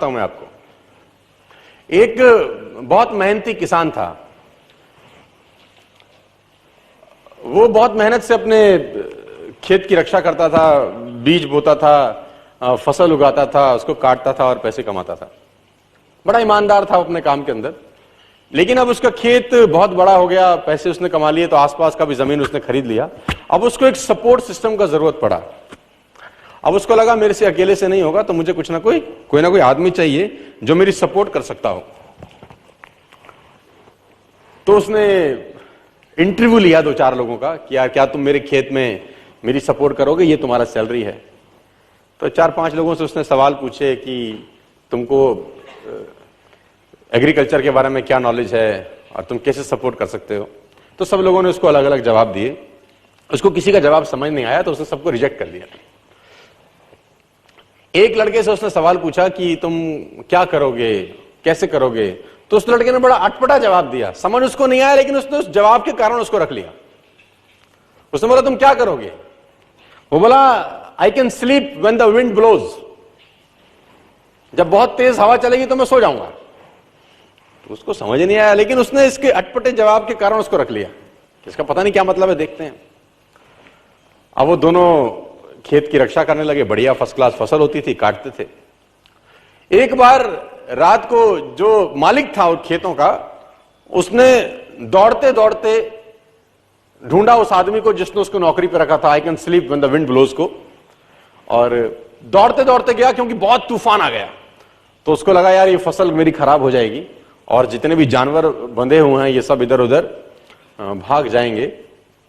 हूं मैं आपको। एक बहुत मेहनती किसान था। वो बहुत मेहनत से अपने खेत की रक्षा करता था, बीज बोता था, फसल उगाता था, उसको काटता था और पैसे कमाता था। बड़ा ईमानदार था अपने काम के अंदर। लेकिन अब उसका खेत बहुत बड़ा हो गया, पैसे उसने कमा लिए, तो आसपास का भी जमीन उसने खरीद लिया। अब उसको एक सपोर्ट सिस्टम का जरूरत पड़ा। अब उसको लगा मेरे से अकेले से नहीं होगा, तो मुझे कुछ ना कोई आदमी चाहिए जो मेरी सपोर्ट कर सकता हो। तो उसने इंटरव्यू लिया 2-4 लोगों का कि यार क्या तुम मेरे खेत में मेरी सपोर्ट करोगे, ये तुम्हारा सैलरी है। तो 4-5 लोगों से उसने सवाल पूछे कि तुमको एग्रीकल्चर के बारे में क्या नॉलेज है और तुम कैसे सपोर्ट कर सकते हो। तो सब लोगों ने उसको अलग अलग जवाब दिए। उसको किसी का जवाब समझ नहीं आया, तो उसने सबको रिजेक्ट कर दिया। एक लड़के से उसने सवाल पूछा कि तुम क्या करोगे, कैसे करोगे। तो उस लड़के ने बड़ा अटपटा जवाब दिया, समझ उसको नहीं आया, लेकिन उसने उस जवाब के कारण उसको रख लिया। उसने बोला तुम क्या करोगे। वो बोला I can sleep when the wind blows. जब बहुत तेज हवा चलेगी तो मैं सो जाऊंगा। तो उसको समझ नहीं आया, लेकिन उसने इसके अटपटे जवाब के कारण उसको रख लिया। इसका पता नहीं क्या मतलब है, देखते हैं। अब वो दोनों खेत की रक्षा करने लगे। बढ़िया फर्स्ट क्लास फसल होती थी, काटते थे। एक बार रात को जो मालिक था उन खेतों का, उसने दौड़ते दौड़ते ढूंढा उस आदमी को जिसने उसको नौकरी पे रखा था, I can sleep when the wind blows को। और दौड़ते दौड़ते गया क्योंकि बहुत तूफान आ गया। तो उसको लगा यार ये फसल मेरी खराब हो जाएगी और जितने भी जानवर बंधे हुए हैं ये सब इधर उधर भाग जाएंगे।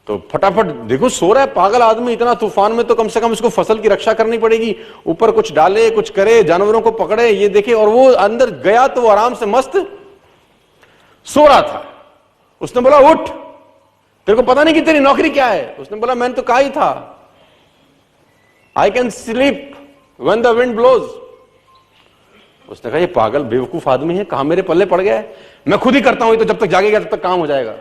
तो फटाफट, देखो सो रहा है पागल आदमी इतना तूफान में, तो कम से कम उसको फसल की रक्षा करनी पड़ेगी। ऊपर कुछ डाले, कुछ करे, जानवरों को पकड़े, ये देखे। और वो अंदर गया तो वो आराम से मस्त सो रहा था। उसने बोला उठ, तेरे को पता नहीं कि तेरी नौकरी क्या है। उसने बोला मैंने तो कहा ही था I can sleep when the wind blows. उसने कहा ये पागल बेवकूफ आदमी है, कहां मेरे पल्ले पड़ गया है, मैं खुद ही करता हूं, तो जब तक जागेगा तब तक काम हो जाएगा।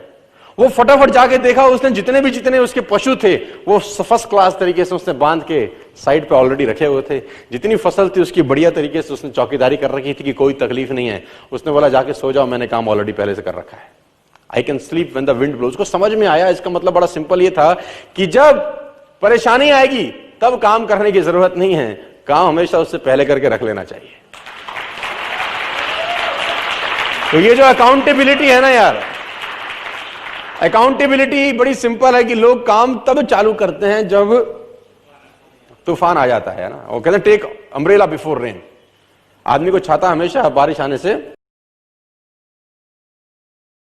वो फटाफट जाके देखा, उसने जितने उसके पशु थे वो फर्स्ट क्लास तरीके से उसने बांध के साइड पे ऑलरेडी रखे हुए थे। जितनी फसल थी उसकी बढ़िया तरीके से उसने चौकीदारी कर रखी थी कि कोई तकलीफ नहीं है। उसने बोला जाके सो जाओ, मैंने काम ऑलरेडी पहले से कर रखा है। I can sleep when the wind blows. उसको समझ में आया, इसका मतलब बड़ा सिंपल ये था कि जब परेशानी आएगी तब काम करने की जरूरत नहीं है, काम हमेशा उससे पहले करके रख लेना चाहिए। तो ये जो अकाउंटेबिलिटी है ना यार, अकाउंटेबिलिटी बड़ी सिंपल है कि लोग काम तब चालू करते हैं जब तूफान आ जाता है ना। वो कहते हैं टेक अम्ब्रेला बिफोर रेन। आदमी को छाता हमेशा बारिश आने से